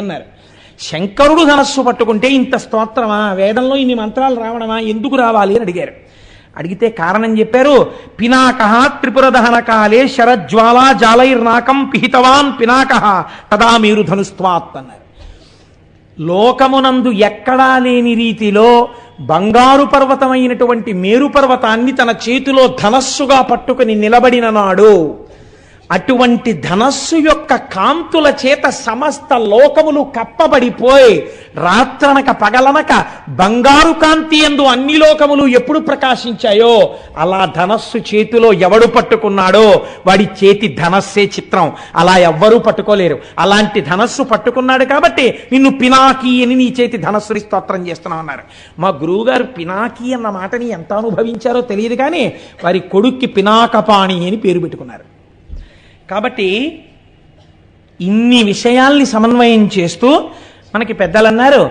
అన్నారు. శంకరుడు ధనస్సు పట్టుకుంటే ఇంత స్తోత్రమా, వేదంలో ఇన్ని మంత్రాలు రావడమా, ఎందుకు రావాలి అని అడిగారు. అడిగితే కారణం చెప్పారు. పినాక త్రిపురదహన కాలే శరజ్వాలా జాలైర్నాకం పిహితవాన్ పినాక తదా మీరు ధనుస్త్వాత్ అన్నారు. లోకమునందు ఎక్కడా లేని రీతిలో బంగారు పర్వతమైనటువంటి మేరు పర్వతాన్ని తన చేతిలో ధనస్సుగా పట్టుకుని నిలబడిన నాడు, అటువంటి ధనస్సు యొక్క కాంతుల చేత సమస్త లోకములు కప్పబడిపోయి రాత్రనక పగలనక బంగారు కాంతి యందు అన్ని లోకములు ఎప్పుడు ప్రకాశించాయో అలా ధనస్సు చేతిలో ఎవడు పట్టుకున్నాడో వాడి చేతి ధనస్సే చిత్రం. అలా ఎవ్వరూ పట్టుకోలేరు. అలాంటి ధనస్సు పట్టుకున్నాడు కాబట్టి నిన్ను పినాకి అని నీ చేతి ధనస్సుని స్తోత్రం చేస్తున్నావు అన్నారు. మా గురువుగారు పినాకి అన్న మాటని ఎంత అనుభవించారో తెలియదు, కానీ వారి కొడుక్కి పినాకపాణి అని పేరు పెట్టుకున్నారు. కాబట్టి ఇన్ని విషయాల్ని సమన్వయం చేస్తూ మనకి పెద్దలు అన్నారు,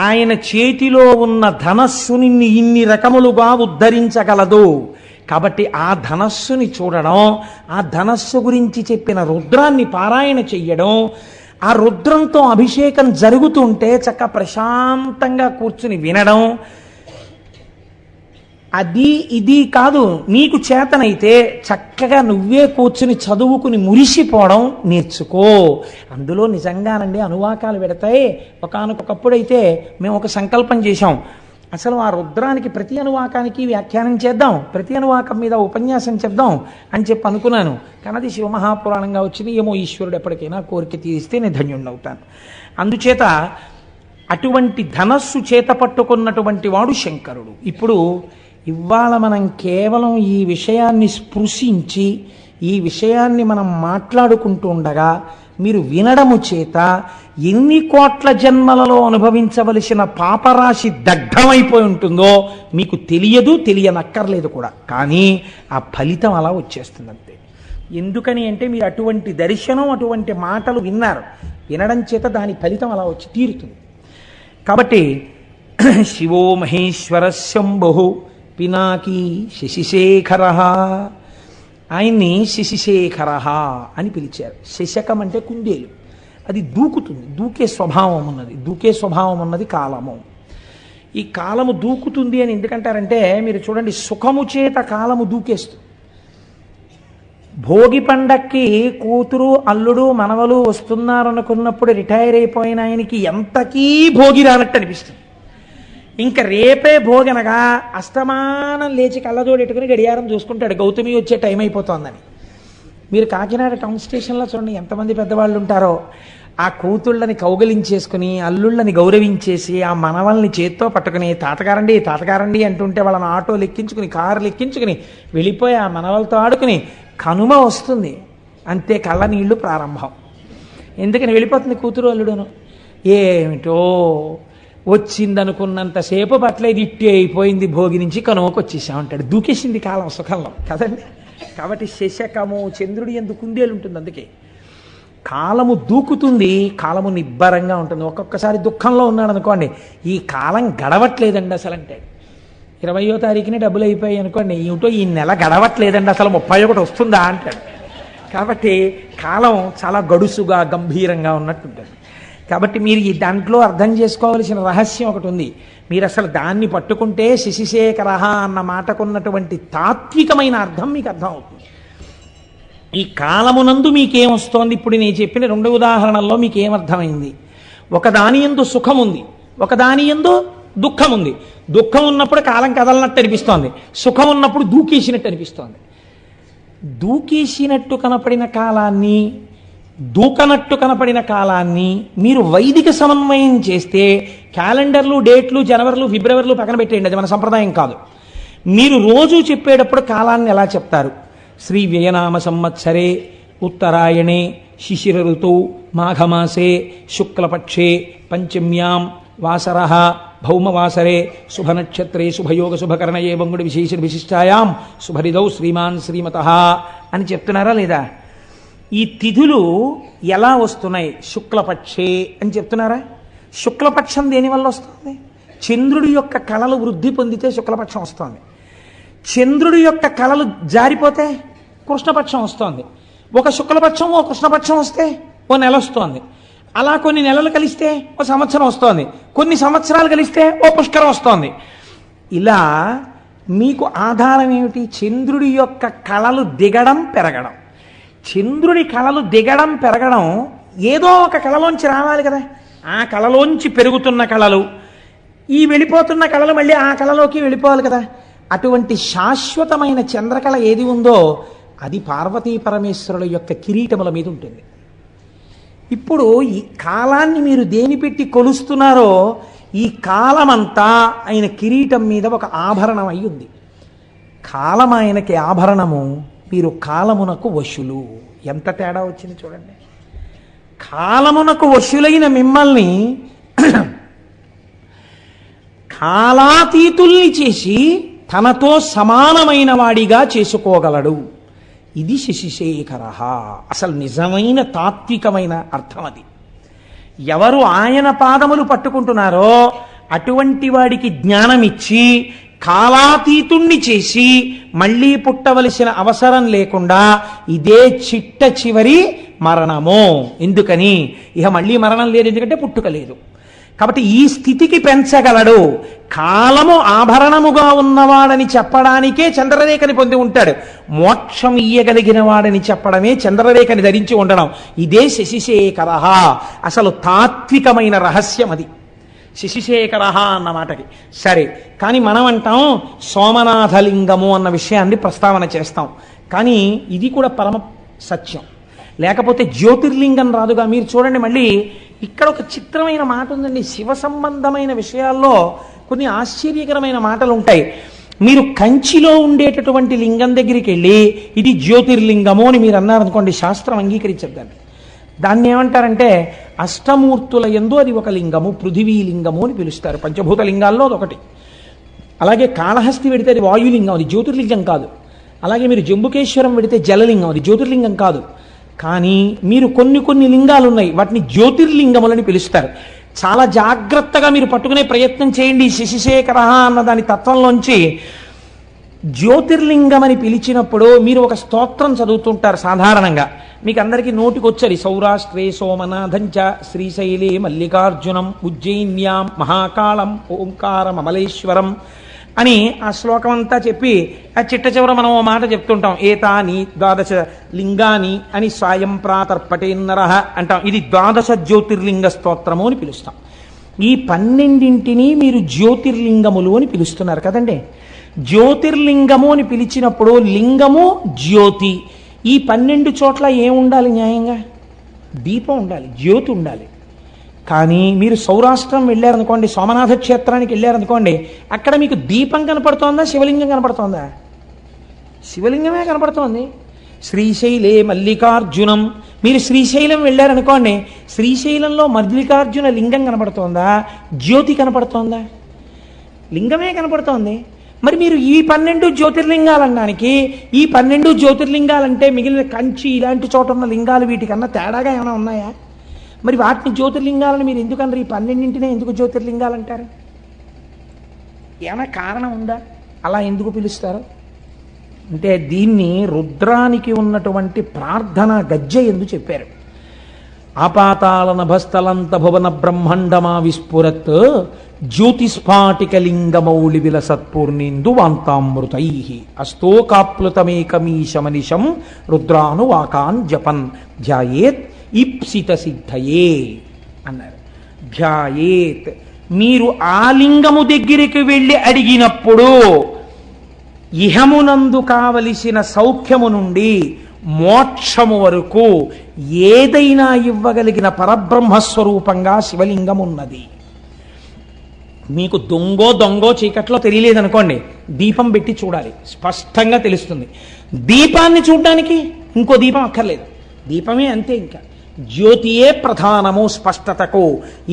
ఆయన చేతిలో ఉన్న ధనస్సుని ఇన్ని రకములుగా ఉద్ధరించగలదు. కాబట్టి ఆ ధనస్సుని చూడడం, ఆ ధనస్సు గురించి చెప్పిన రుద్రాన్ని పారాయణ చెయ్యడం, ఆ రుద్రంతో అభిషేకం జరుగుతుంటే చక్క ప్రశాంతంగా కూర్చుని వినడం, అది ఇది కాదు, నీకు చేతనైతే చక్కగా నువ్వే కూర్చుని చదువుకుని మురిసిపోవడం నేర్చుకో. అందులో నిజంగానండి అనువాకాలు పెడతాయి. ఒకానొకప్పుడైతే మేము ఒక సంకల్పం చేశాం, అసలు ఆ రుద్రానికి ప్రతి అనువాకానికి వ్యాఖ్యానం చేద్దాం, ప్రతి అనువాకం మీద ఉపన్యాసం చెప్దాం అని చెప్పి అనుకున్నాను. కానీ అది శివమహాపురాణంగా వచ్చింది. ఏమో ఈశ్వరుడు ఎప్పటికైనా కోరిక తీరిస్తే నేను ధన్యుణ్ణవుతాను. అందుచేత అటువంటి ధనస్సు చేత పట్టుకున్నటువంటి వాడు శంకరుడు. ఇప్పుడు ఇవాళ మనం కేవలం ఈ విషయాన్ని స్పృశించి ఈ విషయాన్ని మనం మాట్లాడుకుంటూ ఉండగా మీరు వినడము చేత ఎన్ని కోట్ల జన్మలలో అనుభవించవలసిన పాపరాశి దగ్ధమైపోయి ఉంటుందో మీకు తెలియదు, తెలియనక్కర్లేదు కూడా. కానీ ఆ ఫలితం అలా వచ్చేస్తుంది అంతే. ఎందుకని అంటే మీరు అటువంటి దర్శనం, అటువంటి మాటలు విన్నారు. వినడం చేత దాని ఫలితం అలా వచ్చి తీరుతుంది. కాబట్టి శివో మహేశ్వర శంభు పినాకీ శశిశేఖర, ఆయన్ని శశిశేఖర అని పిలిచారు. శశకం అంటే కుందేలు, అది దూకుతుంది, దూకే స్వభావం ఉన్నది. దూకే స్వభావం ఉన్నది కాలము. ఈ కాలము దూకుతుంది అని ఎందుకంటారంటే మీరు చూడండి, సుఖము చేత కాలము దూకేస్తుంది. భోగి పండక్కి కూతురు అల్లుడు మనవలు వస్తున్నారనుకున్నప్పుడు రిటైర్ అయిపోయిన ఆయనకి ఎంతకీ భోగి రానట్టు అనిపిస్తుంది. ఇంకా రేపే భోగనగా అస్తమానం లేచి కళ్ళజోడెట్టుకుని గడియారం చూసుకుంటాడు, గౌతమి వచ్చే టైం అయిపోతుందని. మీరు కాకినాడ టౌన్ స్టేషన్లో చూడండి ఎంతమంది పెద్దవాళ్ళు ఉంటారో. ఆ కూతుళ్ళని కౌగలించేసుకుని అల్లుళ్ళని గౌరవించేసి ఆ మనవల్ని చేత్తో పట్టుకుని తాతగారండి తాతగారండి అంటుంటే వాళ్ళని ఆటోలు ఎక్కించుకుని కారులు ఎక్కించుకుని వెళ్ళిపోయి ఆ మనవలతో ఆడుకుని కనుమ వస్తుంది, అంతే కళ్ళ నీళ్లు ప్రారంభం. ఎందుకని వెళ్ళిపోతుంది కూతురు అల్లుడును. ఏమిటో వచ్చిందనుకున్నంతసేపు పట్లేదు, ఇట్టి అయిపోయింది, భోగి నుంచి కనుమకు వచ్చేసామంటాడు. దూకేసింది కాలం సుఖంలో కదండి. కాబట్టి శశకము చంద్రుడి యందు కుందేలు ఉంటుంది. అందుకే కాలము దూకుతుంది, కాలము నిబ్బరంగా ఉంటుంది. ఒక్కొక్కసారి దుఃఖంలో ఉన్నాడు అనుకోండి, ఈ కాలం గడవట్లేదండి అసలు అంటే. 20వ తారీఖునే డబ్బులు అయిపోయాయి అనుకోండి, ఏమిటో ఈ నెల గడవట్లేదండి అసలు 31 వస్తుందా అంటాడు. కాబట్టి కాలం చాలా గడుసుగా గంభీరంగా ఉన్నట్టుంటుంది. కాబట్టి మీరు ఈ దాంట్లో అర్థం చేసుకోవలసిన రహస్యం ఒకటి ఉంది. మీరు అసలు దాన్ని పట్టుకుంటే శశిశేఖర అన్న మాటకున్నటువంటి తాత్వికమైన అర్థం మీకు అర్థం అవుతుంది. ఈ కాలమునందు మీకేమొస్తోంది? ఇప్పుడు నేను చెప్పిన 2 ఉదాహరణల్లో మీకేమర్థమైంది? ఒకదాని యందు సుఖం ఉంది, ఒకదాని యందు దుఃఖం ఉంది. దుఃఖం ఉన్నప్పుడు కాలం కదలనట్టు అనిపిస్తోంది, సుఖం ఉన్నప్పుడు దూకేసినట్టు అనిపిస్తోంది. దూకేసినట్టు కనపడిన కాలాన్ని, దూకనట్టు కనపడిన కాలాన్ని మీరు వైదిక సమన్వయం చేస్తే క్యాలెండర్లు, డేట్లు, జనవరిలు, ఫిబ్రవరిలు పక్కన పెట్టేయండి, అది మన సంప్రదాయం కాదు. మీరు రోజు చెప్పేటప్పుడు కాలాన్ని ఎలా చెప్తారు? శ్రీ వ్యయనామ సంవత్సరే ఉత్తరాయణే శిశిర ఋతువు మాఘమాసే శుక్లపక్షే పంచమ్యాం వాసర భౌమవాసరే శుభనక్షత్రే శుభయోగ శుభకరణయే బంగుడి విశేష విశిష్టాయాం శుభరిదౌ శ్రీమాన్ శ్రీమతః అని చెప్తున్నారా లేదా? ఈ తిథులు ఎలా వస్తున్నాయి? శుక్లపక్షే అని చెప్తున్నారా? శుక్లపక్షం దేనివల్ల వస్తుంది? చంద్రుడి యొక్క కళలు వృద్ధి పొందితే శుక్లపక్షం వస్తుంది. చంద్రుడి యొక్క కళలు జారిపోతే కృష్ణపక్షం వస్తుంది. ఒక శుక్లపక్షం ఓ కృష్ణపక్షం వస్తే ఓ నెల వస్తోంది. అలా కొన్ని నెలలు కలిస్తే ఓ సంవత్సరం వస్తోంది, కొన్ని సంవత్సరాలు కలిస్తే ఓ పుష్కరం వస్తోంది. ఇలా మీకు ఆధారం ఏమిటి? చంద్రుడి యొక్క కళలు దిగడం పెరగడం. చంద్రుడి కళలు దిగడం పెరగడం ఏదో ఒక కళలోంచి రావాలి కదా. ఆ కళలోంచి పెరుగుతున్న కళలు, ఈ వెళ్ళిపోతున్న కళలు మళ్ళీ ఆ కళలోకి వెళ్ళిపోవాలి కదా. అటువంటి శాశ్వతమైన చంద్రకళ ఏది ఉందో అది పార్వతీ పరమేశ్వరుల యొక్క కిరీటముల మీద ఉంటుంది. ఇప్పుడు ఈ కాలాన్ని మీరు దేని పెట్టి కొలుస్తున్నారో ఈ కాలమంతా ఆయన కిరీటం మీద ఒక ఆభరణం అయి ఉంది. కాలం ఆయనకి ఆభరణము, మీరు కాలమునకు వశులు. ఎంత తేడా వచ్చింది చూడండి. కాలమునకు వశులైన మిమ్మల్ని కాలాతీతుల్ని చేసి తనతో సమానమైన వాడిగా చేసుకోగలడు. ఇది శశిశేఖర. అసలు నిజమైన తాత్వికమైన అర్థం అది. ఎవరు ఆయన పాదములు పట్టుకుంటున్నారో అటువంటి వాడికి జ్ఞానమిచ్చి కాలాతీతుణ్ణి చేసి మళ్ళీ పుట్టవలసిన అవసరం లేకుండా ఇదే చిట్ట చివరి మరణము. ఎందుకని? ఇక మళ్ళీ మరణం లేదు, ఎందుకంటే పుట్టుక లేదు. కాబట్టి ఈ స్థితికి పెంచగలడు. కాలము ఆభరణముగా ఉన్నవాడని చెప్పడానికే చంద్రరేఖని పొంది ఉంటాడు. మోక్షం ఇయ్యగలిగిన వాడని చెప్పడమే చంద్రరేఖని ధరించి ఉండడం. ఇదే శశిశేఖర. అసలు తాత్వికమైన రహస్యం అది, శశిశేఖర అన్న మాటకి. సరే, కానీ మనం అంటాం సోమనాథలింగము అన్న విషయాన్ని ప్రస్తావన చేస్తాం. కానీ ఇది కూడా పరమ సత్యం. లేకపోతే జ్యోతిర్లింగం రాదుగా. మీరు చూడండి, మళ్ళీ ఇక్కడ ఒక చిత్రమైన మాట ఉందండి. శివ సంబంధమైన విషయాల్లో కొన్ని ఆశ్చర్యకరమైన మాటలు ఉంటాయి. మీరు కంచిలో ఉండేటటువంటి లింగం దగ్గరికి వెళ్ళి ఇది జ్యోతిర్లింగము అని మీరు అన్నారనుకోండి, శాస్త్రం అంగీకరించద్దండి. దాన్ని ఏమంటారంటే అష్టమూర్తుల యందు అది ఒక లింగము, పృథివీలింగము అని పిలుస్తారు. పంచభూత లింగాల్లో అదొకటి. అలాగే కాళహస్తి వెడితే అది వాయులింగం, అది జ్యోతిర్లింగం కాదు. అలాగే మీరు జంబుకేశ్వరం వెడితే జలలింగం, అది జ్యోతిర్లింగం కాదు. కానీ మీరు కొన్ని లింగాలు ఉన్నాయి, వాటిని జ్యోతిర్లింగములని పిలుస్తారు. చాలా జాగ్రత్తగా మీరు పట్టుకునే ప్రయత్నం చేయండి. శశిశేఖర అన్న దాని తత్వంలోంచి జ్యోతిర్లింగం అని పిలిచినప్పుడు మీరు ఒక స్తోత్రం చదువుతుంటారు సాధారణంగా. మీకు అందరికీ నోటికొచ్చది. సౌరాష్ట్రే సోమనాథంచ శ్రీశైలే మల్లికార్జునం ఉజ్జయిన్యాం మహాకాళం ఓంకారం అమలేశ్వరం అని ఆ శ్లోకం అంతా చెప్పి ఆ చిట్ట చివర మనం ఓ మాట చెప్తుంటాం, ఏతాని ద్వాదశ లింగాని అని స్వయం ప్రాతర్పటేన్నర అంటాం. ఇది ద్వాదశ జ్యోతిర్లింగ స్తోత్రము అని పిలుస్తాం. ఈ 12 మీరు జ్యోతిర్లింగములు అని పిలుస్తున్నారు కదండి. జ్యోతిర్లింగము అని పిలిచినప్పుడు లింగము జ్యోతి, ఈ 12 చోట్ల ఏముండాలి? న్యాయంగా దీపం ఉండాలి, జ్యోతి ఉండాలి. కానీ మీరు సౌరాష్ట్రం వెళ్ళారనుకోండి, సోమనాథ క్షేత్రానికి వెళ్ళారనుకోండి, అక్కడ మీకు దీపం కనపడుతోందా, శివలింగం కనపడుతోందా? శివలింగమే కనపడుతోంది. శ్రీశైలే మల్లికార్జునం, మీరు శ్రీశైలం వెళ్ళారనుకోండి, శ్రీశైలంలో మల్లికార్జున లింగం కనపడుతోందా, జ్యోతి కనపడుతోందా? లింగమే కనపడుతోంది. మరి మీరు ఈ 12 జ్యోతిర్లింగాలనడానికి, ఈ 12 జ్యోతిర్లింగాలంటే మిగిలిన కంచి ఇలాంటి చోట ఉన్న లింగాలు వీటికన్నా తేడాగా ఏమైనా ఉన్నాయా? మరి వాటిని జ్యోతిర్లింగాలను మీరు ఎందుకన్నారు? ఈ 12 ఎందుకు జ్యోతిర్లింగాలు అంటారు? ఏమైనా కారణం ఉందా? అలా ఎందుకు పిలుస్తారు అంటే దీన్ని రుద్రానికి ఉన్నటువంటి ప్రార్థన గజ్జె ఎందుకు చెప్పారు. ఆపాతాళ నభస్థలంత భువన బ్రహ్మాండమా విస్ఫురత్ జ్యోతిస్ఫాటికలింగమౌళి విలసత్పూర్ణిందు వాంతామృతై అస్తోకాప్లుతమేకమీశమనిశం రుద్రానువాకాన్ జపన్ ధ్యాయేత్ ఈప్సిత సిద్ధయే అన్నారు. ధ్యాయేత్, మీరు ఆ లింగము దగ్గరికి వెళ్ళి అడిగినప్పుడు ఇహమునందు కావలసిన సౌఖ్యము నుండి మోక్షము వరకు ఏదైనా ఇవ్వగలిగిన పరబ్రహ్మస్వరూపంగా శివలింగం ఉన్నది. మీకు దొంగో చీకట్లో తెలియలేదనుకోండి, దీపం పెట్టి చూడాలి, స్పష్టంగా తెలుస్తుంది. దీపాన్ని చూడడానికి ఇంకో దీపం అక్కర్లేదు, దీపమే అంతే. ఇంకా జ్యోతియే ప్రధానము స్పష్టతకు.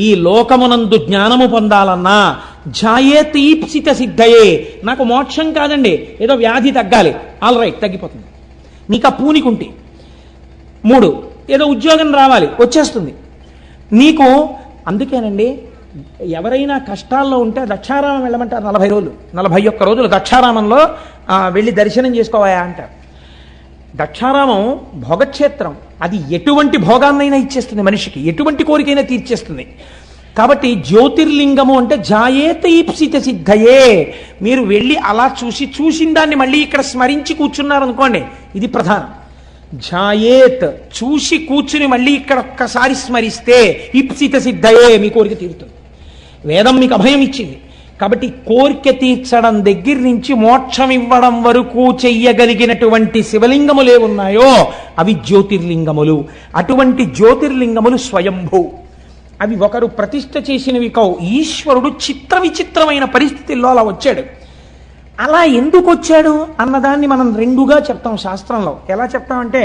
ఈ లోకమునందు జ్ఞానము పొందాలన్నా ఝాయే తీప్సిత సిద్ధయే. నాకు మోక్షం కాదండి, ఏదో వ్యాధి తగ్గాలి, ఆల్ రైట్ తగ్గిపోతుంది. నీకు ఆ పూనికుంటే 3 ఏదో ఉద్యోగం రావాలి, వచ్చేస్తుంది నీకు. అందుకేనండి ఎవరైనా కష్టాల్లో ఉంటే దక్షారామం వెళ్ళమంటారు. 40 రోజులు 41 రోజులు దక్షారామంలో వెళ్ళి దర్శనం చేసుకోవాయా అంటారు. దక్షారామం భోగక్షేత్రం, అది ఎటువంటి భోగాన్నైనా ఇచ్చేస్తుంది మనిషికి, ఎటువంటి కోరికైనా తీర్చేస్తుంది. కాబట్టి జ్యోతిర్లింగము అంటే జాయేత ఈప్సిత సిద్ధయే. మీరు వెళ్ళి అలా చూసిన దాన్ని మళ్ళీ ఇక్కడ స్మరించి కూర్చున్నారనుకోండి, ఇది ప్రధానం. జాయేత్ చూసి కూర్చుని మళ్ళీ ఇక్కడ ఒక్కసారి స్మరిస్తే ఈప్సిత సిద్ధయే, మీ కోరిక తీరుతుంది. వేదం మీకు అభయం ఇచ్చింది. కాబట్టి కోరిక తీర్చడం దగ్గర నుంచి మోక్షం ఇవ్వడం వరకు చెయ్యగలిగినటువంటి శివలింగములు ఏమున్నాయో అవి జ్యోతిర్లింగములు. అటువంటి జ్యోతిర్లింగములు స్వయంభూ. అవి ఒకరు ప్రతిష్ఠ చేసినవి కావు. ఈశ్వరుడు చిత్ర విచిత్రమైన పరిస్థితుల్లో అలా వచ్చాడు. అలా ఎందుకు వచ్చాడు అన్నదాన్ని మనం రెండుగా చెప్తాం శాస్త్రంలో. ఎలా చెప్తామంటే,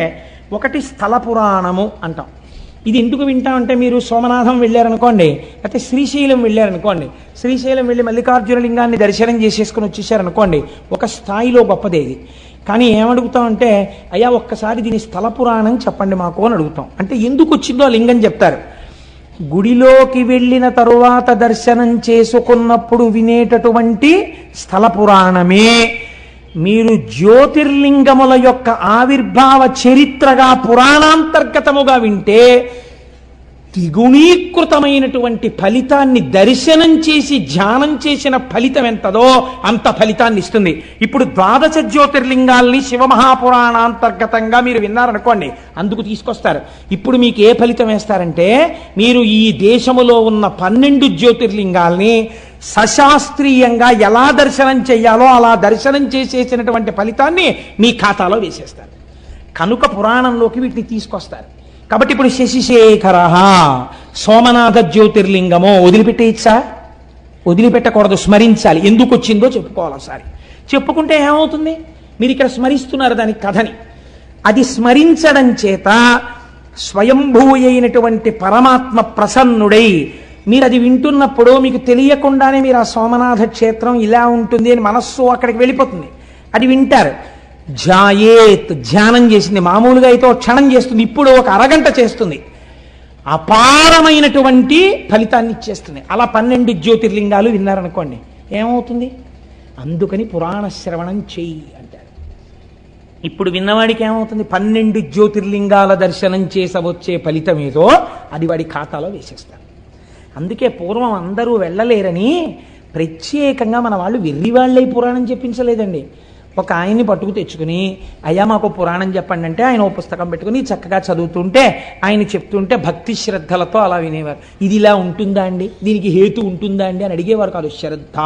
ఒకటి స్థల పురాణము అంటాం. ఇది ఎందుకు వింటామంటే, మీరు సోమనాథం వెళ్ళారనుకోండి, లేకపోతే శ్రీశైలం వెళ్ళారనుకోండి, శ్రీశైలం వెళ్ళి మల్లికార్జున లింగాన్ని దర్శనం చేసేసుకుని వచ్చేసారనుకోండి, ఒక స్థాయిలో గొప్పదే ఇది. కానీ ఏమడుగుతామంటే, అయ్యా ఒక్కసారి దీని స్థల పురాణం చెప్పండి మాకు అని అడుగుతాం. అంటే ఎందుకు వచ్చిందో ఆ లింగం చెప్తారు. గుడిలోకి వెళ్ళిన తరువాత దర్శనం చేసుకున్నప్పుడు వినేటటువంటి స్థల పురాణమే మీరు జ్యోతిర్లింగముల యొక్క ఆవిర్భావ చరిత్రగా పురాణాంతర్గతముగా వింటే ద్విగుణీకృతమైనటువంటి ఫలితాన్ని దర్శనం చేసి ధ్యానం చేసిన ఫలితం ఎంతదో అంత ఫలితాన్ని ఇస్తుంది. ఇప్పుడు ద్వాదశ జ్యోతిర్లింగాల్ని శివమహాపురాణాంతర్గతంగా మీరు విన్నారనుకోండి, అందుకు తీసుకొస్తారు. ఇప్పుడు మీకు ఏ ఫలితం వేస్తారంటే, మీరు ఈ దేశములో ఉన్న 12 జ్యోతిర్లింగాల్ని సశాస్త్రీయంగా ఎలా దర్శనం చెయ్యాలో అలా దర్శనం చేసేసినటువంటి ఫలితాన్ని మీ ఖాతాలో వేసేస్తారు. కనుక పురాణంలోకి వీటిని తీసుకొస్తారు. కాబట్టి ఇప్పుడు శశిశేఖర సోమనాథ జ్యోతిర్లింగమో వదిలిపెట్టేయచ్చా? వదిలిపెట్టకూడదు, స్మరించాలి. ఎందుకు వచ్చిందో చెప్పుకోవాలి ఒకసారి. చెప్పుకుంటే ఏమవుతుంది? మీరు ఇక్కడ స్మరిస్తున్నారు దాని కథని. అది స్మరించడం చేత స్వయంభూ అయినటువంటి పరమాత్మ ప్రసన్నుడై మీరు అది వింటున్నప్పుడు మీకు తెలియకుండానే మీరు ఆ సోమనాథ క్షేత్రం ఇలా ఉంటుంది అని మనస్సు అక్కడికి వెళ్ళిపోతుంది. అది వింటారు. జాయేత్ ధ్యానం చేసింది. మామూలుగా అయితే ఒక క్షణం చేస్తుంది, ఇప్పుడు ఒక అరగంట చేస్తుంది. అపారమైనటువంటి ఫలితాన్ని ఇచ్చేస్తుంది. అలా 12 జ్యోతిర్లింగాలు విన్నారనుకోండి, ఏమవుతుంది? అందుకని పురాణ శ్రవణం చెయ్యి అంటారు. ఇప్పుడు విన్నవాడికి ఏమవుతుంది? 12 జ్యోతిర్లింగాల దర్శనం చేసవచ్చే ఫలితం ఏదో అది వాడి ఖాతాలో వేసేస్తారు. అందుకే పూర్వం అందరూ వెళ్ళలేరని ప్రత్యేకంగా మన వాళ్ళు వెర్రివాళ్ళై పురాణం చెప్పించలేదండి. ఒక ఆయన్ని పట్టుకు తెచ్చుకుని, అయ్యా మాకు పురాణం చెప్పండి అంటే ఆయన ఓ పుస్తకం పెట్టుకుని చక్కగా చదువుతుంటే ఆయన చెప్తుంటే భక్తి శ్రద్ధలతో అలా వినేవారు. ఇది ఇలా ఉంటుందా అండి, దీనికి హేతు ఉంటుందా అండి అని అడిగేవారు కాదు. శ్రద్ధ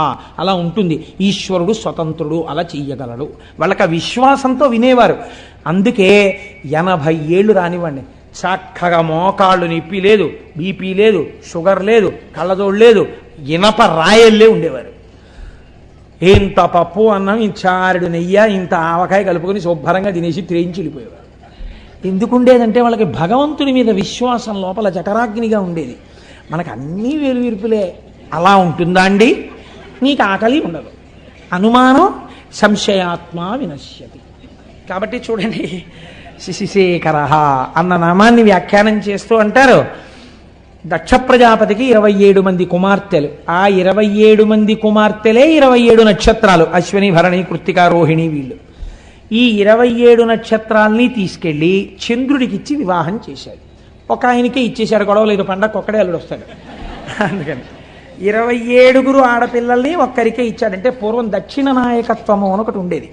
అలా ఉంటుంది, ఈశ్వరుడు స్వతంత్రుడు, అలా చెయ్యగలడు, వాళ్ళకి ఆ విశ్వాసంతో వినేవారు. అందుకే 80 ఏళ్ళు రానివ్వండి, చక్కగా మోకాళ్ళు నొప్పి లేదు, బీపీ లేదు, షుగర్ లేదు, కళ్ళజోడు లేదు, ఇనప రాయల్లే ఉండేవారు. ఇంత పప్పు అన్నం, ఇంత చారుడు నెయ్యి, ఇంత ఆవకాయ కలుపుకొని శుభ్రంగా తినేసి త్రేయించి వెళ్ళిపోయేవారు. ఎందుకుండేదంటే వాళ్ళకి భగవంతుని మీద విశ్వాసం లోపల జఠరాగ్నిగా ఉండేది. మనకు అన్నీ వేరువిరుపులే. అలా ఉంటుందా అండి? నీకు ఆకలి ఉండదు, అనుమానం సంశయాత్మ వినశ్యతి. కాబట్టి చూడండి, శశిశేఖర అన్న నామాన్ని వ్యాఖ్యానం చేస్తూ అంటారు, దక్ష ప్రజాపతికి 27 మంది కుమార్తెలు. ఆ 27 మంది కుమార్తెలే 27 నక్షత్రాలు, అశ్విని, భరణి, కృత్తిక, రోహిణి. వీళ్ళు ఈ 27 నక్షత్రాల్ని తీసుకెళ్లి చంద్రుడికి ఇచ్చి వివాహం చేశాడు. ఒక ఆయనకే ఇచ్చేశాడు, గొడవ లేదు, పండగ ఒక్కడే అల్లుడు వస్తాడు. అందుకని 27 ఆడపిల్లల్ని ఒక్కరికే ఇచ్చాడంటే పూర్వం దక్షిణ నాయకత్వము అని ఒకటి ఉండేది.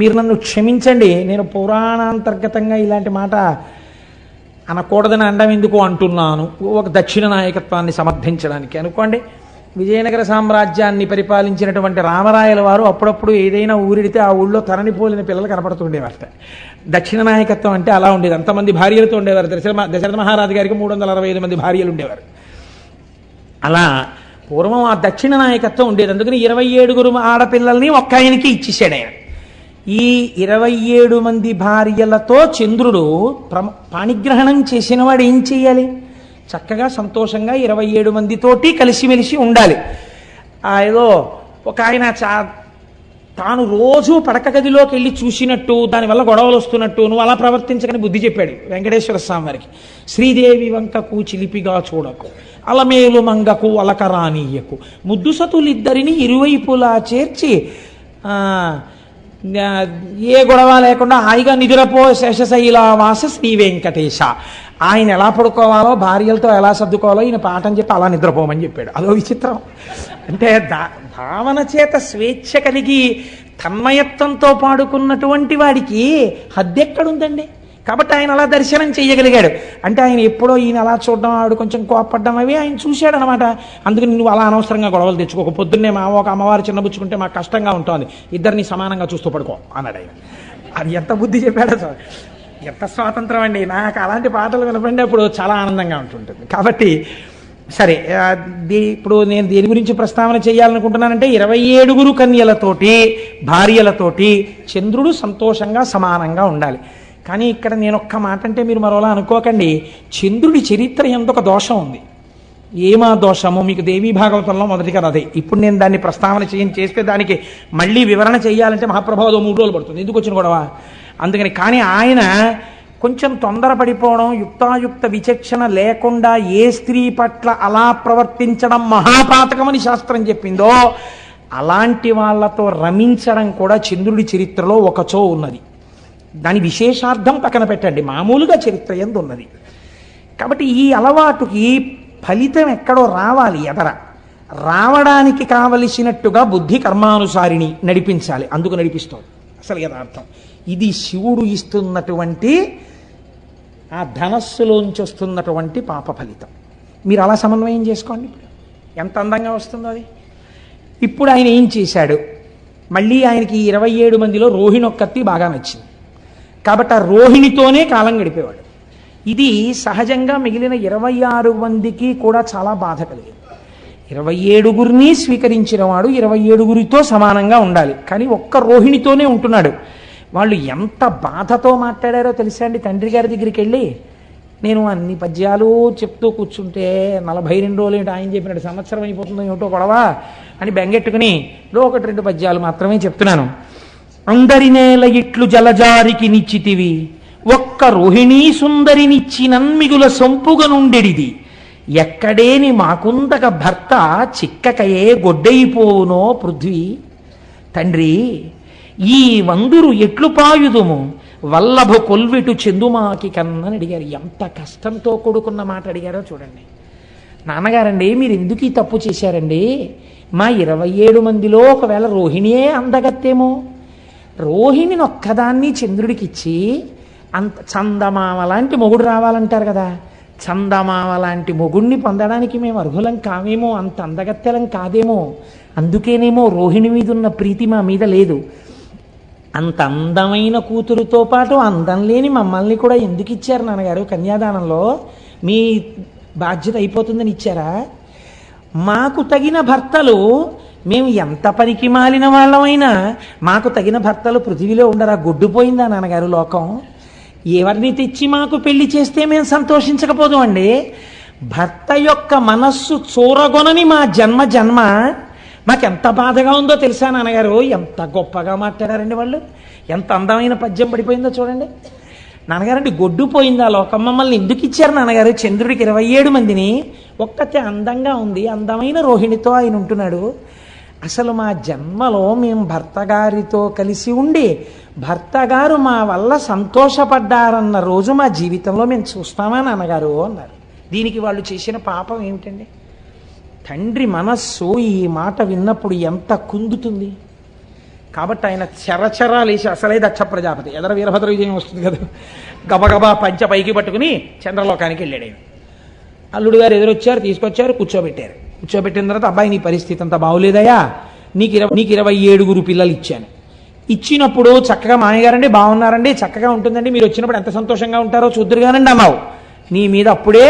మీరు నన్ను క్షమించండి, నేను పురాణాంతర్గతంగా ఇలాంటి మాట అనకూడదని అండం ఎందుకు అంటున్నాను, ఒక దక్షిణ నాయకత్వాన్ని సమర్థించడానికి. అనుకోండి, విజయనగర సామ్రాజ్యాన్ని పరిపాలించినటువంటి రామరాయల వారు అప్పుడప్పుడు ఏదైనా ఊరిడితే ఆ ఊళ్ళో తరణిపోలిన పిల్లలు కనపడుతుండేవారట. దక్షిణ నాయకత్వం అంటే అలా ఉండేది. అంతమంది భార్యలతో ఉండేవారు. దశరథ మహారాజు గారికి 365 మంది భార్యలు ఉండేవారు. అలా పూర్వం ఆ దక్షిణ నాయకత్వం ఉండేది. అందుకని 27 ఆడపిల్లల్ని ఒక్క ఆయనకి ఇచ్చేసాడు ఆయన. ఈ 27 మంది భార్యలతో చంద్రుడు పాణిగ్రహణం చేసిన వాడు ఏం చెయ్యాలి? చక్కగా సంతోషంగా 27 మందితోటి కలిసిమెలిసి ఉండాలి. ఏదో ఒక ఆయన తాను రోజు పడక గదిలోకి వెళ్ళి చూసినట్టు, దానివల్ల గొడవలు వస్తున్నట్టు నువ్వు అలా ప్రవర్తించకని బుద్ధి చెప్పాడు వెంకటేశ్వర స్వామి వారికి. శ్రీదేవి వంకకు చిలిపిగా చూడకు, అలమేలు మంగకు అలకరానీయకు, ముద్దు సతులిద్దరిని ఇరువైపులా చేర్చి ఏ గొడవ లేకుండా హాయిగా నిదురపో శేషశైలావాస శ్రీ వెంకటేశ. ఆయన ఎలా పడుకోవాలో భార్యలతో ఎలా సర్దుకోవాలో ఈయన పాఠం చెప్పి అలా నిద్రపోమని చెప్పాడు. అదో విచిత్రం. అంటే భావన చేత స్వేచ్ఛ కలిగి తన్మయత్వంతో పాడుకున్నటువంటి వాడికి హద్దెక్కడుందండి? కాబట్టి ఆయన అలా దర్శనం చేయగలిగాడు. అంటే ఆయన ఎప్పుడో ఈయన అలా చూడడం, ఆవిడ కొంచెం కోపడ్డం అవి ఆయన చూశాడు అనమాట. అందుకని నువ్వు అలా అనవసరంగా గొడవలు తెచ్చుకోక, పొద్దున్నే ఒక అమ్మవారు చిన్నబుచ్చుకుంటే మాకు కష్టంగా ఉంటుంది, ఇద్దరిని సమానంగా చూస్తూ పడుకో అన్నాడు ఆయన. అది ఎంత బుద్ధి చెప్పాడో సార్, ఎంత స్వాతంత్రం అండి. నాకు అలాంటి పాటలు వినపండి అప్పుడు చాలా ఆనందంగా ఉంటుంటుంది. కాబట్టి సరే, ఇప్పుడు నేను దేని గురించి ప్రస్తావన చేయాలనుకుంటున్నానంటే 27 కన్యలతోటి భార్యలతోటి చంద్రుడు సంతోషంగా సమానంగా ఉండాలి. కానీ ఇక్కడ నేను ఒక్క మాట అంటే మీరు మరోలా అనుకోకండి. చంద్రుడి చరిత్ర ఎందొక దోషం ఉంది. ఏమా దోషము? మీకు దేవీ భాగవతంలో మొదటిగా అదే. ఇప్పుడు నేను దాన్ని ప్రస్తావన చేస్తే దానికి మళ్ళీ వివరణ చేయాలంటే మహాప్రభావం 3 రోజులు పడుతుంది. ఎందుకు వచ్చిన గొడవ? అందుకని. కానీ ఆయన కొంచెం తొందరపడిపోవడం, యుక్తాయుక్త విచక్షణ లేకుండా ఏ స్త్రీ పట్ల అలా ప్రవర్తించడం మహాపాతకమని శాస్త్రం చెప్పిందో అలాంటి వాళ్లతో రమించడం కూడా చంద్రుడి చరిత్రలో ఒకచో ఉన్నది. దాని విశేషార్థం పక్కన పెట్టండి, మామూలుగా చరిత్ర యందు ఉన్నది. కాబట్టి ఈ అలవాటుకి ఫలితం ఎక్కడో రావాలి, ఎదర రావడానికి కావలసినట్టుగా బుద్ధి కర్మానుసారిని నడిపించాలి. అందుకు నడిపిస్తోంది అసలు యథార్థం. ఇది శివుడు ఇస్తున్నటువంటి ఆ ధనస్సులోంచి వస్తున్నటువంటి పాప ఫలితం. మీరు అలా సమన్వయం చేసుకోండి, ఎంత అందంగా వస్తుందో అది. ఇప్పుడు ఆయన ఏం చేశాడు? మళ్ళీ ఆయనకి 27 మందిలో రోహిణి ఒక్కత్తి బాగా నచ్చింది కాబట్టి ఆ రోహిణితోనే కాలం గడిపేవాడు. ఇది సహజంగా మిగిలిన 26 మందికి కూడా చాలా బాధ కలిగింది. 27 స్వీకరించిన వాడు 27 సమానంగా ఉండాలి, కానీ ఒక్క రోహిణితోనే ఉంటున్నాడు. వాళ్ళు ఎంత బాధతో మాట్లాడారో తెలుసా అండి? తండ్రి గారి దగ్గరికి వెళ్ళి, నేను అన్ని పద్యాలు చెప్తూ కూర్చుంటే 42 రోజులు ఏంటి, ఆయన చెప్పినట్టు సంవత్సరం అయిపోతుందో ఏమిటో గొడవ అని బెంగెట్టుకుని 1-2 పద్యాలు మాత్రమే చెప్తున్నాను. అందరి నేల ఇట్లు జలజారికి నిచ్చితివి, ఒక్క రోహిణీ సుందరినిచ్చినన్ మిగుల సొంపుగా నుండెడిది, ఎక్కడేని మాకుందక భర్త చిక్కకయే గొడ్డైపోవునో పృథ్వీ. తండ్రి, ఈ వందురు ఎట్లు పాయుదుము వల్లభ కొల్విటు చెందుమాకి కన్నని అడిగారు. ఎంత కష్టంతో కూడుకున్న మాట అడిగారో చూడండి. నాన్నగారండి, మీరు ఎందుకు ఈ తప్పు చేశారండి? మా 27 మందిలో ఒకవేళ రోహిణియే అందగత్తేమో, రోహిణిని ఒక్కదాన్ని చంద్రుడికి ఇచ్చి అంత చందమామ లాంటి మొగుడు రావాలంటారు కదా, చందమామ లాంటి మొగుడిని పొందడానికి మేము అర్హులం కావేమో, అంత అందగత్తెలం కాదేమో, అందుకేనేమో రోహిణి మీద ఉన్న ప్రీతి మా మీద లేదు. అంత అందమైన కూతురుతో పాటు అందం లేని మమ్మల్ని కూడా ఎందుకు ఇచ్చారు నాన్నగారు? కన్యాదానంలో మీ బాధ్యత అయిపోతుందని ఇచ్చారా? మాకు తగిన భర్తలు, మేము ఎంత పనికి మాలిన వాళ్ళమైనా మాకు తగిన భర్తలు పృథివీలో ఉండరా? గొడ్డుపోయిందా నాన్నగారు లోకం? ఎవరిని తెచ్చి మాకు పెళ్లి చేస్తే మేము సంతోషించకపోదు అండి. భర్త యొక్క మనస్సు చూరగొనని మా జన్మ మాకెంత బాధగా ఉందో తెలుసా నాన్నగారు? ఎంత గొప్పగా మాట్లాడారండి వాళ్ళు, ఎంత అందమైన పద్యం పడిపోయిందో చూడండి. నాన్నగారండి, గొడ్డుపోయిందా లోకం? మమ్మల్ని ఎందుకు ఇచ్చారు నాన్నగారు? చంద్రుడికి 27 మందిని, ఒక్కతే అందంగా ఉంది, అందమైన రోహిణితో ఆయన ఉంటున్నాడు. అసలు మా జన్మలో మేము భర్త గారితో కలిసి ఉండి భర్త గారు మా వల్ల సంతోషపడ్డారన్న రోజు మా జీవితంలో మేము చూస్తామా నాన్నగారు అన్నారు. దీనికి వాళ్ళు చేసిన పాపం ఏమిటండి? తండ్రి మనస్సు ఈ మాట విన్నప్పుడు ఎంత కుందుతుంది. కాబట్టి ఆయన చరచరాలేసి, అసలే దక్ష ప్రజాపతి, ఎదర వీరభద్ర విజయం వస్తుంది కదా, గబగబా పంచ పైకి పట్టుకుని చంద్రలోకానికి వెళ్ళాడు. ఆయన అల్లుడు గారు ఎదురొచ్చారు, తీసుకొచ్చారు, కూర్చోబెట్టారు. కూర్చోబెట్టిన తర్వాత, అబ్బాయి నీ పరిస్థితి అంతా బాగులేదయా, నీకు 27 పిల్లలు ఇచ్చాను. ఇచ్చినప్పుడు చక్కగా మామయ్యగారండి బాగున్నారండి, చక్కగా ఉంటుందండి, మీరు వచ్చినప్పుడు ఎంత సంతోషంగా ఉంటారో చూద్దురుగానండి అన్నావు. నీ మీద అప్పుడే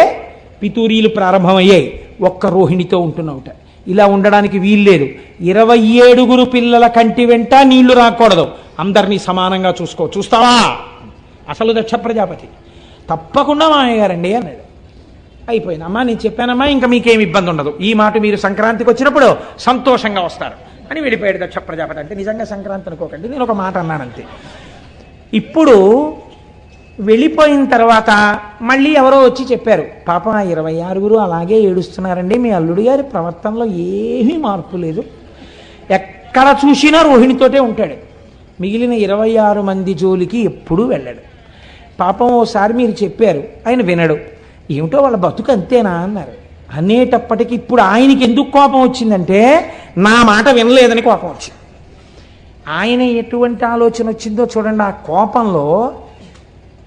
పితూరీలు ప్రారంభమయ్యాయి. ఒక్క రోహిణితో ఉంటున్నావుట. ఇలా ఉండడానికి వీల్లేదు. 27 పిల్లల కంటి వెంట నీళ్లు రాకూడదు, అందరినీ సమానంగా చూసుకో. చూస్తావా? అసలు దక్ష ప్రజాపతి. తప్పకుండా మామయ్యగారండి అన్నాడు. అయిపోయింది. అమ్మా నేను చెప్పానమ్మా, ఇంకా మీకేం ఇబ్బంది ఉండదు, ఈ మాట మీరు సంక్రాంతికి వచ్చినప్పుడు సంతోషంగా వస్తారు అని వెళ్ళిపోయాడు దక్ష ప్రజాపతి. అంటే నిజంగా సంక్రాంతి అనుకోకండి, నేను ఒక మాట అన్నానంతే. ఇప్పుడు వెళ్ళిపోయిన తర్వాత మళ్ళీ ఎవరో వచ్చి చెప్పారు, పాపం 26 అలాగే ఏడుస్తున్నారండి, మీ అల్లుడు గారి ప్రవర్తనలో ఏమీ మార్పు లేదు, ఎక్కడ చూసినా రోహిణితోటే ఉంటాడు, మిగిలిన 26 మంది జోలికి ఎప్పుడూ వెళ్ళాడు. పాపం ఓసారి మీరు చెప్పారు, ఆయన వినడు. ఏమిటో వాళ్ళ బతుకు అంతేనా అన్నారు. అనేటప్పటికి ఇప్పుడు ఆయనకి ఎందుకు కోపం వచ్చిందంటే నా మాట వినలేదని కోపం వచ్చింది. ఆయన ఎటువంటి ఆలోచన వచ్చిందో చూడండి. ఆ కోపంలో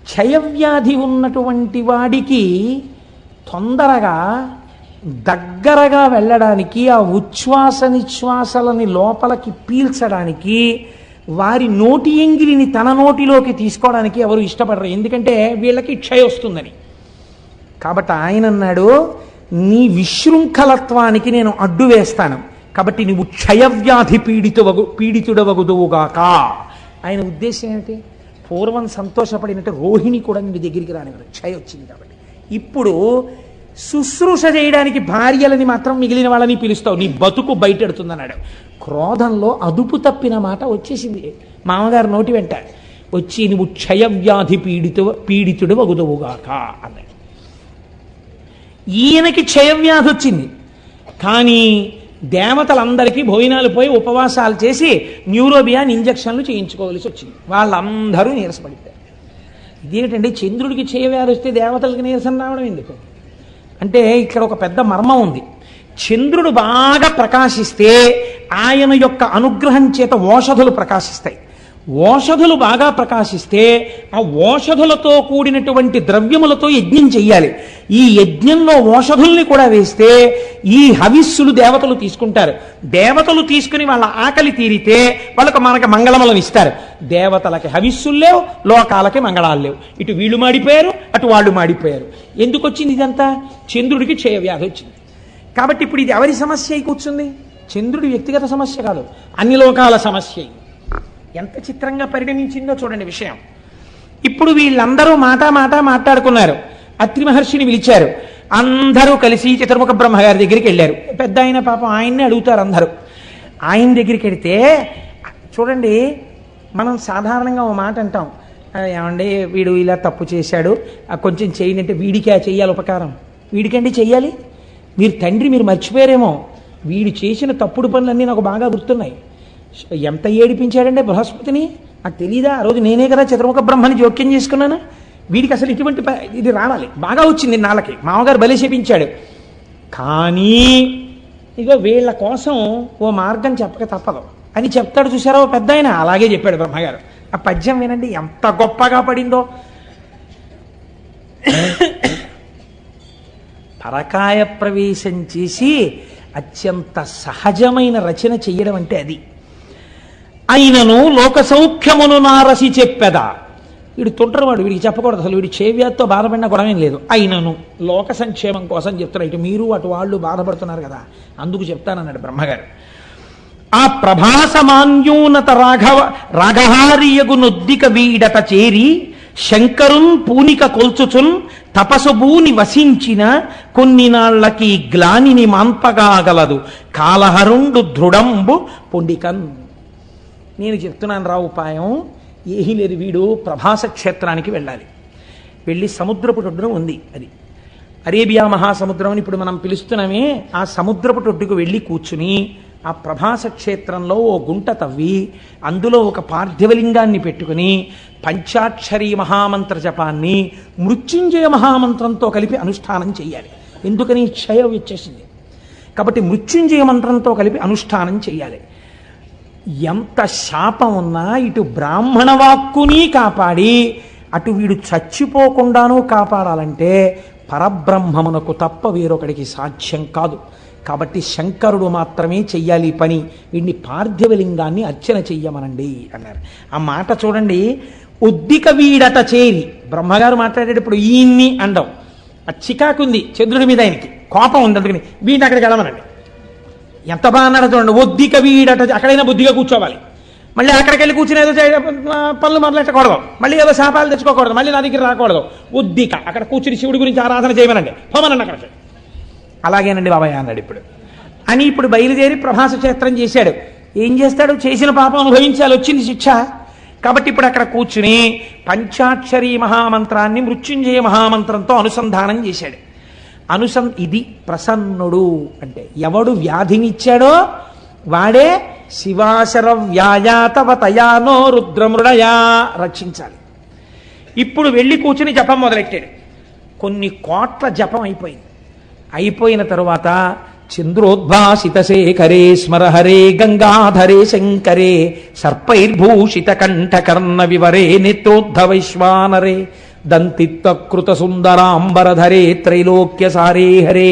క్షయవ్యాధి ఉన్నటువంటి వాడికి తొందరగా దగ్గరగా వెళ్ళడానికి, ఆ ఉచ్ఛ్వాస నిశ్వాసలని లోపలికి పీల్చడానికి, వారి నోటి ఎంగిలిని తన నోటిలోకి తీసుకోవడానికి ఎవరు ఇష్టపడరు. ఎందుకంటే వీళ్ళకి క్షయ వస్తుందని. కాబట్టి ఆయన అన్నాడు, నీ విశృంఖలత్వానికి నేను అడ్డు వేస్తాను, కాబట్టి నువ్వు క్షయవ్యాధి పీడితుడవగుదువుగాక. ఆయన ఉద్దేశం ఏమిటి? పూర్వం సంతోషపడినట్టు రోహిణి కూడా నీ దగ్గరికి రానివ్వదు, క్షయ వచ్చింది కాబట్టి. ఇప్పుడు శుశ్రూష చేయడానికి భార్యలని మాత్రం మిగిలిన వాళ్ళని పిలుస్తావు, నీ బతుకు బయటెడుతుందన్నాడు. క్రోధంలో అదుపు తప్పిన మాట వచ్చేసింది మామగారు నోటి వెంట. వచ్చి నువ్వు క్షయవ్యాధి పీడితుడు వగుదువుగాక అన్నాడు. ఈయనకి క్షయవ్యాధి వచ్చింది, కానీ దేవతలందరికీ భోజనాలు పోయి ఉపవాసాలు చేసి న్యూరోబియాన్ ఇంజక్షన్లు చేయించుకోవాల్సి వచ్చింది. వాళ్ళందరూ నీరసపడిపోయారు. ఇదేంటండి, చంద్రుడికి క్షయవ్యాధి వస్తే దేవతలకి నీరసం రావడం ఎందుకు అంటే ఇక్కడ ఒక పెద్ద మర్మం ఉంది. చంద్రుడు బాగా ప్రకాశిస్తే ఆయన యొక్క అనుగ్రహం చేత ఓషధులు ప్రకాశిస్తాయి. ఓషధులు బాగా ప్రకాశిస్తే ఆ ఓషధులతో కూడినటువంటి ద్రవ్యములతో యజ్ఞం చెయ్యాలి. ఈ యజ్ఞంలో ఓషధుల్ని కూడా వేస్తే ఈ హవిస్సులు దేవతలు తీసుకుంటారు. దేవతలు తీసుకుని వాళ్ళ ఆకలి తీరితే వాళ్ళకు మనకు మంగళములను ఇస్తారు. దేవతలకి హవిస్సులు లేవు, లోకాలకి మంగళాలు లేవు. ఇటు వీళ్ళు మాడిపోయారు, అటు వాళ్ళు మాడిపోయారు. ఎందుకు వచ్చింది ఇదంతా? చంద్రుడికి క్షయవ్యాధి వచ్చింది. కాబట్టి ఇప్పుడు ఇది ఎవరి సమస్య అయి కూర్చుంది? చంద్రుడి వ్యక్తిగత సమస్య కాదు, అన్ని లోకాల సమస్య. ఎంత చిత్రంగా పరిణమించిందో చూడండి విషయం. ఇప్పుడు వీళ్ళందరూ మాట్లాడుకున్నారు. అత్రి మహర్షిని పిలిచారు. అందరూ కలిసి చతుర్ముఖ బ్రహ్మగారి దగ్గరికి వెళ్ళారు. పెద్ద ఆయన పాపం ఆయన్ని అడుగుతారు అందరూ. ఆయన దగ్గరికి వెడితే చూడండి, మనం సాధారణంగా ఓ మాట అంటాం, ఏమండి వీడు ఇలా తప్పు చేశాడు, కొంచెం చేయండి అంటే, వీడికి చెయ్యాలి ఉపకారం? వీడికండి చెయ్యాలి? మీరు తండ్రి, మీరు మర్చిపోయారేమో, వీడు చేసిన తప్పుడు పనులన్నీ నాకు బాగా గుర్తున్నాయి. ఎంత ఏడిపించాడంటే బృహస్పతిని, నాకు తెలీదా? ఆ రోజు నేనే కదా చతుర్ముఖ బ్రహ్మని జోక్యం చేసుకున్నాను. వీడికి అసలు ఇటువంటి ఇది రావాలి, బాగా వచ్చింది నాళ్ళకి, మామగారు బలి చేపించాడు. కానీ ఇగో వీళ్ళ కోసం ఓ మార్గం చెప్పక తప్పదు అని చెప్తాడు. చూసారా ఓ పెద్ద ఆయన, అలాగే చెప్పాడు బ్రహ్మగారు. ఆ పద్యం వినండి ఎంత గొప్పగా పడిందో. పరకాయ ప్రవేశం చేసి అత్యంత సహజమైన రచన చెయ్యడం అంటే అది. అయినను లోక సౌఖ్యమును నారసి చెప్పెదా. వీడు తుంటరవాడు, వీడికి చెప్పకూడదు అసలు, వీడి క్షయవ్యాధితో బాధపడిన గొడవేం లేదు. అయినను లోక సంక్షేమం కోసం చెప్తున్నారు. ఇటు మీరు అటు వాళ్ళు బాధపడుతున్నారు కదా, అందుకు చెప్తానన్నాడు బ్రహ్మగారు. ఆ ప్రభాసమాన్యూనత రాఘహారియగు నొద్దిక వీడట చేరి శంకరున్ పూనిక కొల్చుచున్ తపసుభూని వసించిన కొన్ని నాళ్లకి గ్లానిని మాంపగాగలదు కాలహరుండు దృఢంబు పొండికన్. నేను చెప్తున్నాను రా ఉపాయం, ఏమీ లేదు. వీడు ప్రభాస క్షేత్రానికి వెళ్ళాలి. వెళ్ళి సముద్రపు ఒడ్డున ఉంది, అది అరేబియా మహాసముద్రం అని ఇప్పుడు మనం పిలుస్తున్నామే, ఆ సముద్రపు ఒడ్డుకు వెళ్ళి కూర్చుని ఆ ప్రభాస క్షేత్రంలో ఓ గుంట తవ్వి అందులో ఒక పార్థివలింగాన్ని పెట్టుకుని పంచాక్షరీ మహామంత్ర జపాన్ని మృత్యుంజయ మహామంత్రంతో కలిపి అనుష్ఠానం చేయాలి. ఎందుకని? క్షయం వచ్చేసింది కాబట్టి మృత్యుంజయ మంత్రంతో కలిపి అనుష్ఠానం చేయాలి. ఎంత శాపం ఉన్నా ఇటు బ్రాహ్మణ వాక్కుని కాపాడి అటు వీడు చచ్చిపోకుండానూ కాపాడాలంటే పరబ్రహ్మమునకు తప్ప వేరొకడికి సాధ్యం కాదు. కాబట్టి శంకరుడు మాత్రమే చెయ్యాలి పని. వీడిని పార్థివలింగాన్ని అర్చన చెయ్యమనండి అన్నారు. ఆ మాట చూడండి, ఉద్దిక వీడట చేరి. బ్రహ్మగారు మాట్లాడేటప్పుడు ఈయన్ని అండం, ఆ చికాకుంది చంద్రుడి మీద, ఆయనకి కోపం ఉంది, అందుకని వీడిని అక్కడికి వెళ్ళమనండి. ఎంత బాగా అన్నాడు చూడండి, ఒద్దిక వీడట. అక్కడైనా బుద్ధిగా కూర్చోవాలి. మళ్ళీ అక్కడికి వెళ్ళి కూర్చుని ఏదో పనులు మొదలెట్టకూడదు, మళ్ళీ ఏదో శాపాలు తెచ్చుకోకూడదు, మళ్ళీ నా దగ్గర రాకూడదు. ఒద్దిక అక్కడ కూర్చుని శివుడి గురించి ఆరాధన చేయమనండి, పోమనండి అక్కడికి. అలాగేనండి బాబాయ్ అన్నాడు ఇప్పుడు అని. ఇప్పుడు బయలుదేరి ప్రభాస క్షేత్రం చేశాడు. ఏం చేస్తాడు? చేసిన పాపం అనుభవించాలి, వచ్చింది శిక్ష. కాబట్టి ఇప్పుడు అక్కడ కూర్చుని పంచాక్షరీ మహామంత్రాన్ని మృత్యుంజయ మహామంత్రంతో అనుసంధానం చేశాడు. ఇది ప్రసన్నుడు అంటే ఎవడు వ్యాధినిచ్చాడో వాడే శివాశర వ్యాయాతవ తయానో రుద్రమృడయా రక్షించాలి. ఇప్పుడు వెళ్ళి కూర్చుని జపం మొదలెట్టాడు. కొన్ని కోట్ల జపం అయిపోయింది. అయిపోయిన తరువాత చంద్రోద్భాసిత శేఖరే స్మరహరే గంగాధరే శంకరే సర్పైర్భూషిత కంఠకర్ణ వివరే నేత్రోద్ధవైశ్వానరే దంతిత్వకృత సుందరాంబరధరే త్రైలోక్యసారే హరే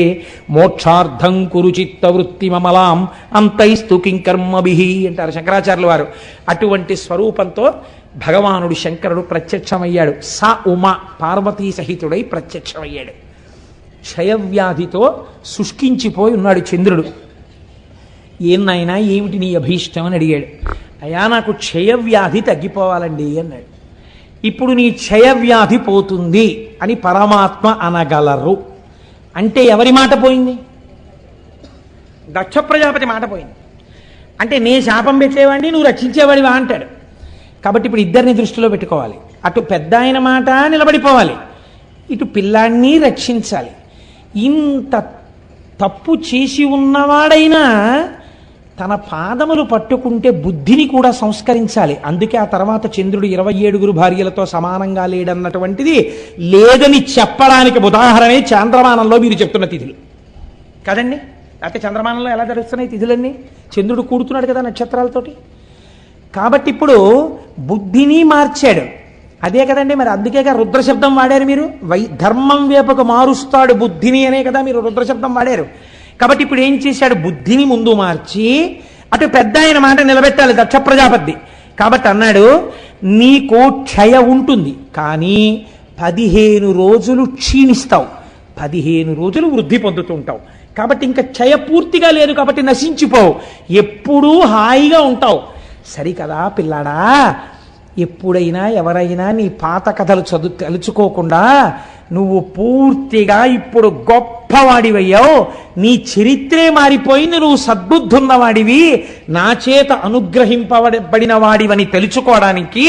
మోక్షార్థం కురు చిత్తవృత్తి మమలాం అంతైస్తు కింకర్మభిః అంటారు శంకరాచార్యుల వారు. అటువంటి స్వరూపంతో భగవానుడు శంకరుడు ప్రత్యక్షమయ్యాడు. స ఉమ పార్వతీ సహితుడై ప్రత్యక్షమయ్యాడు. క్షయవ్యాధితో శుష్కించిపోయి ఉన్నాడు చంద్రుడు. ఏనాయనా ఏమిటి నీ అభీష్టం అని అడిగాడు. అయ్యా నాకు క్షయవ్యాధి తగ్గిపోవాలండి అన్నాడు. ఇప్పుడు నీ క్షయవ్యాధి పోతుంది అని పరమాత్మ అనగలరు అంటే ఎవరి మాట పోయింది? దక్ష ప్రజాపతి మాట పోయింది. అంటే నే శాపం పెట్టేవాడిని నువ్వు రక్షించేవాడివా అంటాడు. కాబట్టి ఇప్పుడు ఇద్దరిని దృష్టిలో పెట్టుకోవాలి. అటు పెద్ద ఆయన మాట నిలబడిపోవాలి, ఇటు పిల్లాన్ని రక్షించాలి. ఇంత తప్పు చేసి ఉన్నవాడైనా తన పాదములు పట్టుకుంటే బుద్ధిని కూడా సంస్కరించాలి. అందుకే ఆ తర్వాత చంద్రుడు 27 భార్యలతో సమానంగా లేడన్నటువంటిది లేదని చెప్పడానికి ఉదాహరణే చంద్రమానంలో మీరు చెప్తున్న తిథులు కదండి. అయితే చంద్రమానంలో ఎలా జరుగుతున్నాయి తిథులన్నీ? చంద్రుడు కూడుతున్నాడు కదా నక్షత్రాలతోటి. కాబట్టి ఇప్పుడు బుద్ధిని మార్చాడు. అదే కదండి, మరి అందుకేగా రుద్రశబ్దం వాడారు మీరు. ధర్మం వేపకు మారుస్తాడు బుద్ధిని అనే కదా మీరు రుద్రశబ్దం వాడారు. కాబట్టి ఇప్పుడు ఏం చేశాడు? బుద్ధిని ముందు మార్చి అటు పెద్ద ఆయన మాట నిలబెట్టాలి దక్ష ప్రజాపతి. కాబట్టి అన్నాడు నీకు క్షయ ఉంటుంది కానీ 15 రోజులు క్షీణిస్తావు, 15 రోజులు వృద్ధి పొందుతుంటావు. కాబట్టి ఇంకా క్షయ పూర్తిగా లేదు కాబట్టి నశించిపోవు, ఎప్పుడూ హాయిగా ఉంటావు. సరికదా పిల్లాడా, ఎప్పుడైనా ఎవరైనా నీ పాత కథలు తలుచుకోకుండా నువ్వు పూర్తిగా ఇప్పుడు గొప్పవాడివయ్యావు, నీ చరిత్రే మారిపోయింది, నువ్వు సద్బుద్ధున్నవాడివి, నా చేత అనుగ్రహింపబడిన వాడివని తెలుసుకోవడానికి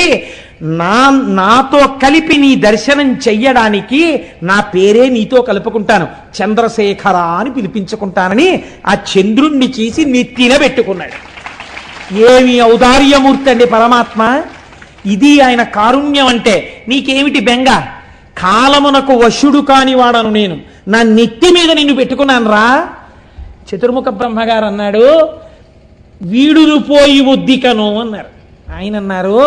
నాతో కలిపి నీ దర్శనం చెయ్యడానికి నా పేరే నీతో కలుపుకుంటాను, చంద్రశేఖర అని పిలిపించుకుంటానని ఆ చంద్రుణ్ణి చేసి నెత్తిన పెట్టుకున్నాడు. ఏమి ఔదార్యమూర్తి అండి పరమాత్మ. ఇది ఆయన కారుణ్యం అంటే. నీకేమిటి బెంగ? కాలమునకు వశుడు కాని వాడను నేను, నా నెత్తి మీద నిన్ను పెట్టుకున్నాను రా. చతుర్ముఖ బ్రహ్మగారు అన్నాడు వీడును పోయి ఉద్దికను అన్నారు. ఆయన అన్నారు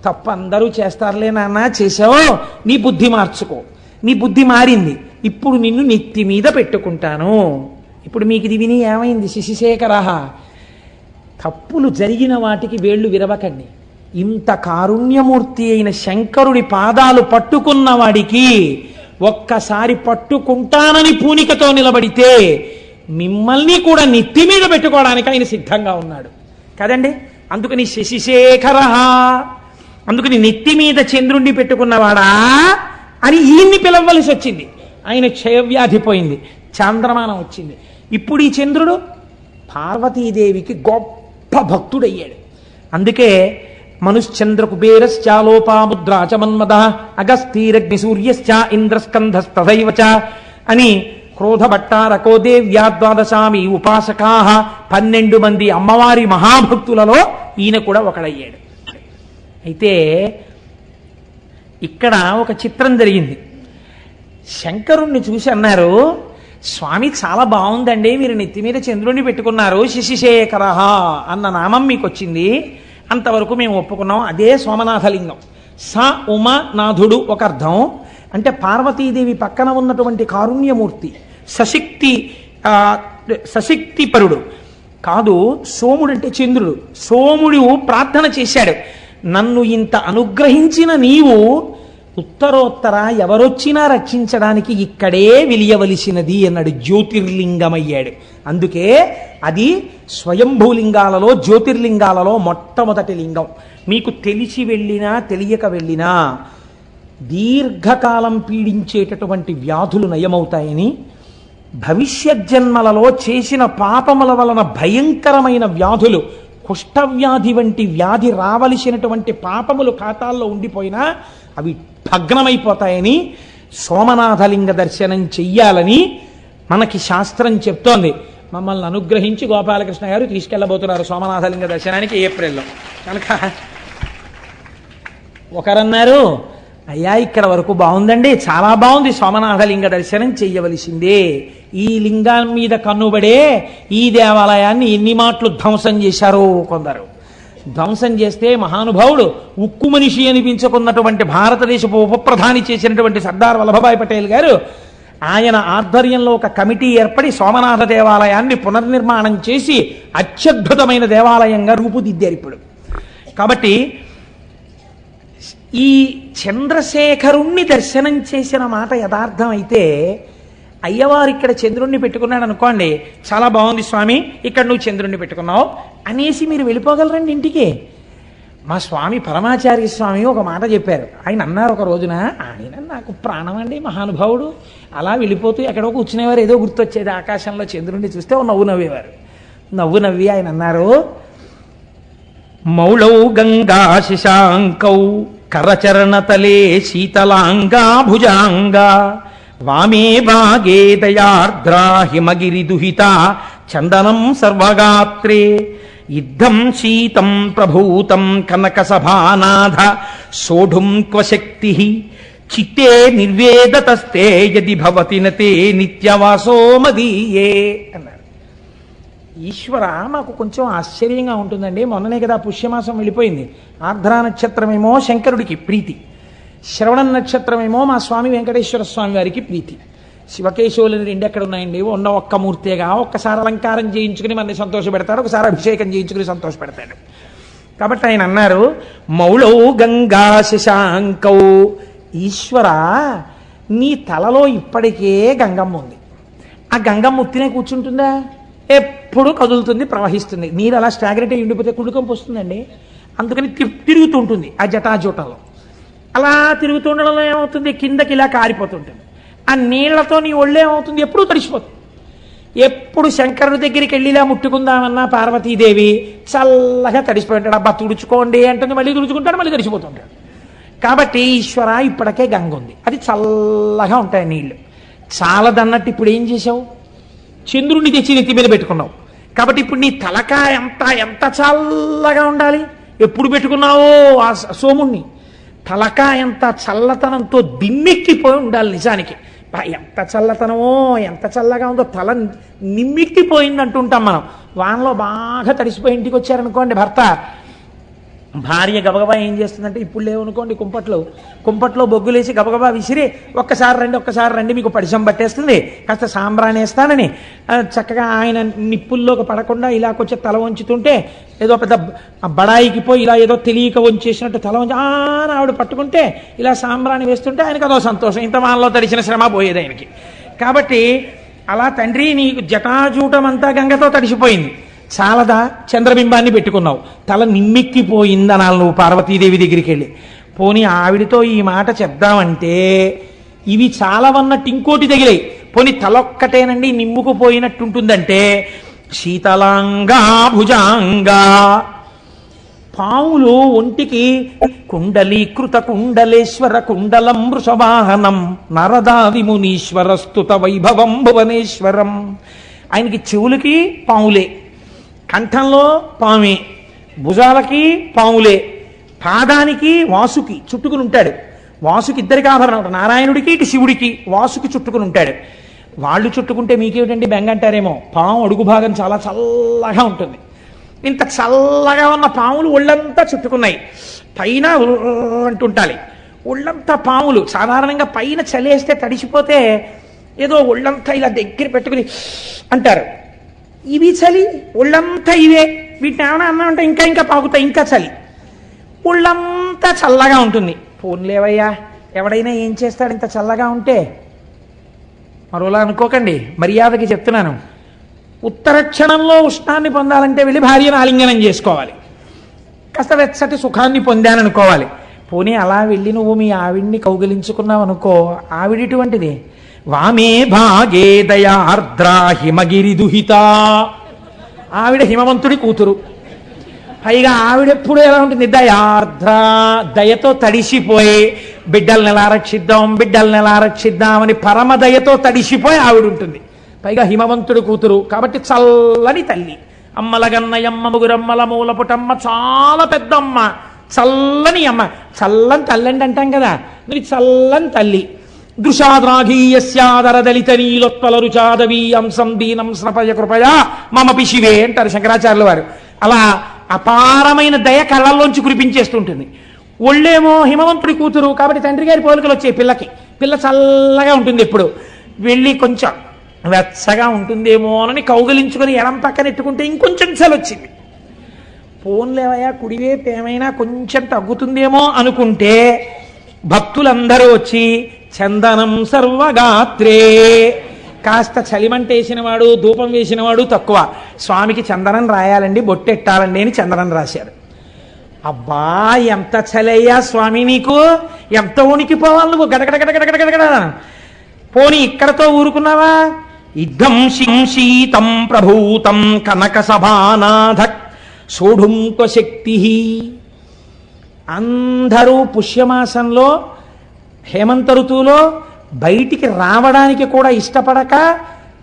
తప్పు అందరూ చేస్తారులే నాన్న, చేసావో నీ బుద్ధి మార్చుకో. నీ బుద్ధి మారింది, ఇప్పుడు నిన్ను నెత్తి మీద పెట్టుకుంటాను. ఇప్పుడు మీకు ఇది విని ఏమైంది? శశిశేఖర, తప్పులు జరిగిన వాటికి వేళ్ళు విరవకండి. ఇంత కారుణ్యమూర్తి అయిన శంకరుడి పాదాలు పట్టుకున్న వాడికి ఒక్కసారి పట్టుకుంటానని పూనికతో నిలబడితే మిమ్మల్ని కూడా నెత్తి మీద పెట్టుకోవడానికి ఆయన సిద్ధంగా ఉన్నాడు కదండి. అందుకని శశిశేఖర, అందుకని నెత్తి మీద చంద్రుణ్ణి పెట్టుకున్నవాడా అని ఈయన్ని పిలవలసి వచ్చింది. ఆయన క్షయవ్యాధి పోయింది, చంద్రమానం వచ్చింది. ఇప్పుడు ఈ చంద్రుడు పార్వతీదేవికి గొప్ప భక్తుడయ్యాడు. అందుకే మనుశ్చంద్ర కుబేరశ్చాలోపాముద్రాచ మన్మద అగస్తీరగ్ని సూర్యశ్చ ఇంద్రస్కంధస్తథైవ చ అని క్రోధభట్టారకో దేవ్యా ద్వాదశామి ఉపాసకా 12 మంది అమ్మవారి మహాభక్తులలో ఈయన కూడా ఒకడయ్యాడు. అయితే ఇక్కడ ఒక చిత్రం జరిగింది. శంకరుణ్ణి చూసి అన్నారు స్వామి చాలా బాగుందండి, మీరు నెత్తి మీద చంద్రుణ్ణి పెట్టుకున్నారు, శశిశేఖర అన్న నామం మీకు వచ్చింది, అంతవరకు మేము ఒప్పుకున్నాం. అదే సోమనాథలింగం. స ఉమ నాథుడు ఒక అర్థం. అంటే పార్వతీదేవి పక్కన ఉన్నటువంటి కారుణ్యమూర్తి, సశక్తిపరుడు కాదు. సోముడు అంటే చంద్రుడు. సోముడు ప్రార్థన చేశాడు, నన్ను ఇంత అనుగ్రహించిన నీవు ఉత్తరోత్తర ఎవరొచ్చినా రక్షించడానికి ఇక్కడే విలియవలసినది అన్నాడు. జ్యోతిర్లింగమయ్యాడు. అందుకే అది స్వయంభూలింగాలలో జ్యోతిర్లింగాలలో మొట్టమొదటి లింగం. మీకు తెలిసి వెళ్ళినా తెలియక వెళ్ళినా దీర్ఘకాలం పీడించేటటువంటి వ్యాధులు నయమవుతాయని, భవిష్యజ్జన్మలలో చేసిన పాపముల వలన భయంకరమైన వ్యాధులు, కుష్ఠవ్యాధి వంటి వ్యాధి రావలసినటువంటి పాపములు ఖాతాల్లో ఉండిపోయినా అవి భగ్నమైపోతాయని సోమనాథలింగ దర్శనం చెయ్యాలని మనకి శాస్త్రం చెప్తోంది. మమ్మల్ని అనుగ్రహించి గోపాలకృష్ణ గారు తీసుకెళ్లబోతున్నారు సోమనాథలింగ దర్శనానికి ఏప్రిల్లో. కనుక ఒకరన్నారు, అయ్యా ఇక్కడ వరకు బాగుందండి, చాలా బాగుంది, సోమనాథలింగ దర్శనం చెయ్యవలసిందే. ఈ లింగం మీద కన్నుబడే ఈ దేవాలయాన్ని ఎన్ని మాటలు ధ్వంసం చేశారో కొందరు. ధ్వంసం చేస్తే మహానుభావుడు ఉక్కు మనిషి అనిపించుకున్నటువంటి భారతదేశపు ఉప ప్రధాని చేసినటువంటి సర్దార్ వల్లభభాయ్ పటేల్ గారు, ఆయన ఆధ్వర్యంలో ఒక కమిటీ ఏర్పడి సోమనాథ దేవాలయాన్ని పునర్నిర్మాణం చేసి అత్యద్భుతమైన దేవాలయంగా రూపుదిద్దారు ఇప్పుడు. కాబట్టి ఈ చంద్రశేఖరుణ్ణి దర్శనం చేసిన మాట యథార్థం అయితే, అయ్యవారు ఇక్కడ చంద్రుణ్ణి పెట్టుకున్నాడు అనుకోండి, చాలా బాగుంది స్వామి, ఇక్కడ నువ్వు చంద్రుణ్ణి పెట్టుకున్నావు అనేసి మీరు వెళ్ళిపోగలరండి ఇంటికి. మా స్వామి పరమాచార్య స్వామి ఒక మాట చెప్పారు. ఆయన అన్నారు ఒక రోజున, ఆయన నాకు ప్రాణం అండి మహానుభావుడు, అలా వెళ్ళిపోతూ ఎక్కడో కూర్చునేవారు, ఏదో గుర్తొచ్చేది, ఆకాశంలో చంద్రుణ్ణి చూస్తే ఓ నవ్వు నవ్వేవారు. నవ్వు నవ్వి ఆయన అన్నారు, మౌళౌ గంగా శశాంకౌ కరచరణతలే శీతలాంగా భుజాంగా వామే భాగే దయార్ద్రా హిమగిరి దుహిత చందనం సర్వగాత్రే యుద్ధం శీతం ప్రభూతం కనక సభానాథ సోఢుం క్వశక్తి చిత్తే నిర్వేదతస్తే యది భవతి నతే నిత్యవాసో మదీయే అన్నారు. ఈశ్వర, మాకు కొంచెం ఆశ్చర్యంగా ఉంటుందండి. మొన్ననే కదా పుష్యమాసం వెళ్ళిపోయింది. ఆర్ద్రా నక్షత్రమేమో శంకరుడికి ప్రీతి, శ్రవణ నక్షత్రమేమో మా స్వామి వెంకటేశ్వర స్వామి వారికి ప్రీతి. శివకేశవులని రెండు ఎక్కడ ఉన్నాయండి? ఉన్న ఒక్క మూర్తేగా. ఒక్కసారి అలంకారం చేయించుకుని మనని సంతోషపెడతాడు, ఒకసారి అభిషేకం చేయించుకుని సంతోషపెడతాడు. కాబట్టి ఆయన అన్నారు, మౌళౌ గంగా శశాంకౌ, ఈశ్వర నీ తలలో ఇప్పటికే గంగమ్మ ఉంది. ఆ గంగమ్మ ఉత్తినే కూర్చుంటుందా? ఎప్పుడు కదులుతుంది, ప్రవహిస్తుంది. నీరు అలా స్టాగ్నెట్ అయి ఉండిపోతే కుళ్ళుకంపు వస్తుందండి. అందుకని తిరుగుతుంటుంది ఆ జటాజూటంలో. అలా తిరుగుతుండడంలో ఏమవుతుంది, కిందకి ఇలా కారిపోతుంటుంది. ఆ నీళ్లతో నీ ఒళ్ళేమవుతుంది, ఎప్పుడూ తడిసిపోతుంది. ఎప్పుడు శంకరుడి దగ్గరికి వెళ్ళి ఇలా ముట్టుకుందామన్నా పార్వతీదేవి చల్లగా తడిసిపోయి ఉంటాడు. అబ్బా తుడుచుకోండి అంటుంది, మళ్ళీ తుడుచుకుంటాడు, మళ్ళీ తడిసిపోతుంటాడు. కాబట్టి ఈశ్వర ఇప్పటికే గంగ ఉంది, అది చల్లగా ఉంటాయి నీళ్లు. చాలదన్నట్టు ఇప్పుడు ఏం చేసావు, చంద్రుడిని తెచ్చి నెత్తి మీద పెట్టుకున్నావు. కాబట్టి ఇప్పుడు నీ తలకాయ ఎంత చల్లగా ఉండాలి. ఎప్పుడు పెట్టుకున్నావో ఆ సోముణ్ణి, తలకాయ ఎంత చల్లతనంతో దిమ్మెక్కిపోయి ఉండాలి. నిజానికి ఎంత చల్లతనమో, ఎంత చల్లగా ఉందో, తల నిమ్మెక్కిపోయింది అంటుంటాం మనం. వానలో బాగా తడిసిపోయి ఇంటికి వచ్చారనుకోండి భర్త, భార్య గబగబా ఏం చేస్తుందంటే, ఇప్పుడు లేవనుకోండి కుంపట్లో బొగ్గులేసి గబగబా విసిరి ఒక్కసారి రండి మీకు పడిశం పట్టేస్తుంది, కాస్త సాంబ్రాణి వేస్తానని చక్కగా ఆయన నిప్పుల్లోకి పడకుండా ఇలా కొంచెం తల వంచుతుంటే, ఏదో పెద్ద బడాయికి పోయి ఇలా ఏదో తెలియక వంచేసినట్టు తల వంచి ఆవిడ పట్టుకుంటే ఇలా సాంబ్రాణి వేస్తుంటే ఆయనకు అదో సంతోషం. ఇంత వానలో తడిచిన శ్రమ పోయేది ఆయనకి. కాబట్టి అలా తండ్రి నీకు జటాజూటం అంతా గంగతో తడిసిపోయింది, చాలదా చంద్రబింబాన్ని పెట్టుకున్నావు, తల నిమ్మెక్కిపోయిందనాలి నువ్వు పార్వతీదేవి దగ్గరికి వెళ్ళి. పోనీ ఆవిడితో ఈ మాట చెప్దామంటే ఇవి చాలవన్నట్టు ఇంకోటి తగిలాయి. పోనీ తలొక్కటేనండి నిమ్ముకుపోయినట్టుంటుందంటే శీతలాంగా భుజాంగా, పావులు ఒంటికి కుండలీకృత కుండలేశ్వర కుండలం వృషవాహనం నరదాది మునీశ్వర స్తుత వైభవం భువనేశ్వరం. ఆయనకి చెవులకి పావులే, కంఠంలో పామే, భుజాలకి పాములే, పాదానికి వాసుకి చుట్టుకుని ఉంటాడు. వాసుకి ఇద్దరికి ఆభరణం, నారాయణుడికి ఇటు శివుడికి వాసుకి చుట్టుకుని ఉంటాడు. వాళ్ళు చుట్టుకుంటే మీకేమిటండి బెంగ అంటారేమో. పాము అడుగు భాగం చాలా చల్లగా ఉంటుంది. ఇంత చల్లగా ఉన్న పాములు ఒళ్ళంతా చుట్టుకున్నాయి, పైన అంటుంటాలి. ఒళ్ళంతా పాములు సాధారణంగా పైన చలేస్తే తడిసిపోతే ఏదో ఒళ్ళంతా ఇలా దగ్గర పెట్టుకుని అంటారు. ఇవి చలి, ఒళ్ళంతా ఇవే. వీటిని ఏమైనా అన్నా ఉంటే ఇంకా పాకుతాయి, ఇంకా చలి. ఒళ్ళంతా చల్లగా ఉంటుంది. పోన్లేవయ్యా, ఎవడైనా ఏం చేస్తాడు ఇంత చల్లగా ఉంటే? మరోలా అనుకోకండి, మర్యాదకి చెప్తున్నాను. ఉత్తర క్షణంలో ఉష్ణాన్ని పొందాలంటే వెళ్ళి భార్యను ఆలింగనం చేసుకోవాలి, కాస్త వెచ్చటి సుఖాన్ని పొందాననుకోవాలి. పోనీ అలా వెళ్ళి నువ్వు మీ ఆవిడ్ని కౌగిలించుకున్నావు అనుకో, ఆవిడిటువంటిది. వామే భాగే దయార్ద్రా హిమగిరి దుహిత, ఆవిడ హిమవంతుడి కూతురు. పైగా ఆవిడెప్పుడు ఎలా ఉంటుంది, దయార్ద్ర, దయతో తడిసిపోయి బిడ్డల్ని ఎలా రక్షిద్దాం అని పరమ దయతో తడిసిపోయి ఆవిడ ఉంటుంది. పైగా హిమవంతుడు కూతురు కాబట్టి చల్లని తల్లి. అమ్మలగన్నయమ్మ ముగురమ్మల మూలపుటమ్మ, చాలా పెద్దమ్మ, చల్లని అమ్మ. చల్లని తల్లండి అంటాం కదా, మరి చల్లని తల్లి. దృశాద్రాఘీయస్యాదరదలిత నీలోత్పల రుచాదవీ అంశం దీనం స్నపయ కృపయా మమపి శివే అంటారు శంకరాచార్యుల వారు. అలా అపారమైన దయ కళ్ళల్లోంచి కురిపించేస్తుంటుంది. ఒళ్ళేమో హిమవంతుడి కూతురు కాబట్టి తండ్రి గారి పోలికలు వచ్చాయి పిల్లకి. పిల్ల చల్లగా ఉంటుంది, ఎప్పుడు వెళ్ళి కొంచెం వెచ్చగా ఉంటుందేమో అని కౌగిలించుకొని ఎడం పక్కన ఎట్టుకుంటే ఇంకొంచెం చలి వచ్చింది. పోన్లేవయ్యా కుడివైపు ఏమైనా కొంచెం తగ్గుతుందేమో అనుకుంటే భక్తులందరూ వచ్చి చందనం సర్వగాత్రే, కాస్త చలిమంట వేసినవాడు ధూపం వేసినవాడు తక్కువ, స్వామికి చందనం రాయాలండి బొట్టెట్టాలండి అని చందనం రాశారు. అబ్బా ఎంత చలయ్యా స్వామి, నీకు ఎంత ఉనికిపోవాలి నువ్వు, గడగడగడగడగడగడ. పోనీ ఇక్కడతో ఊరుకున్నావా? ఇద్దం శీతం ప్రభూతం కనక సభానాథ సోఢుంక శక్తి. అందరూ పుష్యమాసంలో హేమంత ఋతువులో బయటికి రావడానికి కూడా ఇష్టపడక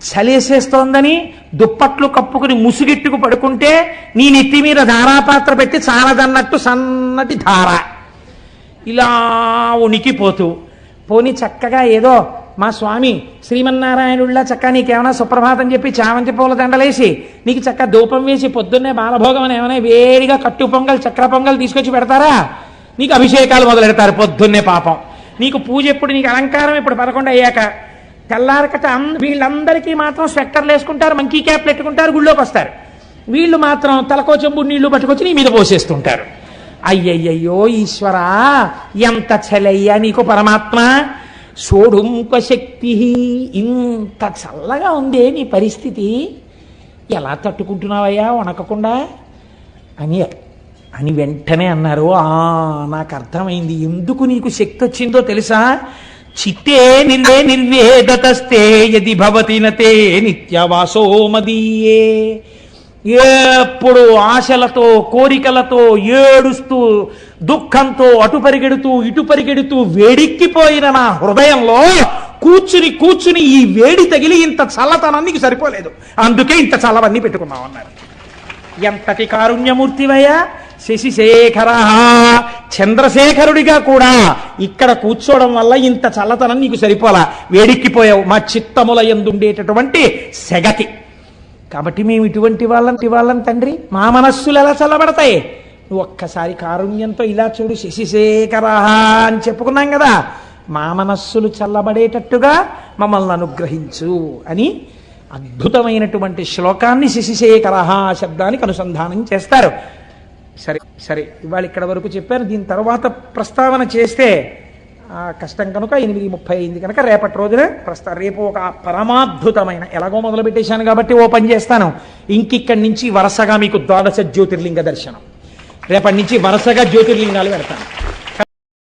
చలేసేస్తోందని దుప్పట్లు కప్పుకుని ముసుగెట్టుకు పడుకుంటే నీ నెత్తి మీద ధారాపాత్ర పెట్టి చాలదన్నట్టు సన్నటి ధార ఇలా ఉనికిపోతూ, పోని చక్కగా ఏదో మా స్వామి శ్రీమన్నారాయణుళ్ళ చక్క నీకేమైనా సుప్రభాతం చెప్పి చామంతి పూల దండలేసి నీకు చక్క ధూపం వేసి పొద్దున్నే బాలభోగం అని ఏమైనా వేడిగా కట్టు పొంగల్ చక్ర పొంగల్ తీసుకొచ్చి పెడతారా? నీకు అభిషేకాలు మొదలెడతారు పొద్దున్నే. పాపం నీకు పూజ ఎప్పుడు, నీకు అలంకారం ఇప్పుడు 11 అయ్యాక. తెల్లారకట వీళ్ళందరికీ మాత్రం స్వెట్టర్లు వేసుకుంటారు, మంకీ క్యాప్లు పెట్టుకుంటారు, గుళ్ళోకి వస్తారు. వీళ్ళు మాత్రం తలకో చెంబు నీళ్లు పట్టుకొచ్చి నీ మీద పోసేస్తుంటారు. అయ్యయ్యో ఈశ్వరా, ఎంత చలయ్యా నీకు పరమాత్మ. సోఢుంక శక్తి, ఇంత చల్లగా ఉందే నీ పరిస్థితి, ఎలా తట్టుకుంటున్నావయ్యా వణకకుండా అని వెంటనే అన్నారు. నాకు అర్థమైంది ఎందుకు నీకు శక్తి వచ్చిందో తెలుసా? చిత్తే నిర్వేదతస్తే యది భవతి నతే నిత్యవాసో మదీయే. ఎప్పుడు ఆశలతో కోరికలతో ఏడుస్తూ దుఃఖంతో అటు పరిగెడుతూ ఇటు పరిగెడుతూ వేడిక్కిపోయిన నా హృదయంలో కూర్చుని ఈ వేడి తగిలి ఇంత చల్లతనం నీకు సరిపోలేదు, అందుకే ఇంత చల్లవన్నీ పెట్టుకున్నావు అన్నారు. ఎంతటి కారుణ్యమూర్తివయ్యా శశిశేఖర. చంద్రశేఖరుడిగా కూడా ఇక్కడ కూర్చోవడం వల్ల ఇంత చల్లతనం నీకు సరిపోలా, వేడిక్కిపోయావు మా చిత్తముల యందుండేటటువంటి సెగకి. కాబట్టి మేము ఇటువంటి వాళ్ళని తండ్రి మా మనస్సులు ఎలా చల్లబడతాయి? నువ్వు ఒక్కసారి కారుణ్యంతో ఇలా చూడు, శశిశేఖర అని చెప్పుకున్నాం కదా, మా మనస్సులు చల్లబడేటట్టుగా మమ్మల్ని అనుగ్రహించు అని అద్భుతమైనటువంటి శ్లోకాన్ని శశిశేఖర శబ్దానికి అనుసంధానం చేస్తారు. సరే ఇవాళ ఇక్కడ వరకు చెప్పారు. దీని తర్వాత ప్రస్తావన చేస్తే కష్టం కనుక 8:30 అయింది కనుక రేపటి రోజున రేపు ఒక పరమాద్భుతమైన, ఎలాగో మొదలు పెట్టేశాను కాబట్టి ఓ పని చేస్తాను, ఇంకిక్కడి నుంచి వరుసగా మీకు 12 జ్యోతిర్లింగ దర్శనం, రేపటి నుంచి వరుసగా జ్యోతిర్లింగాలు పెడతాను.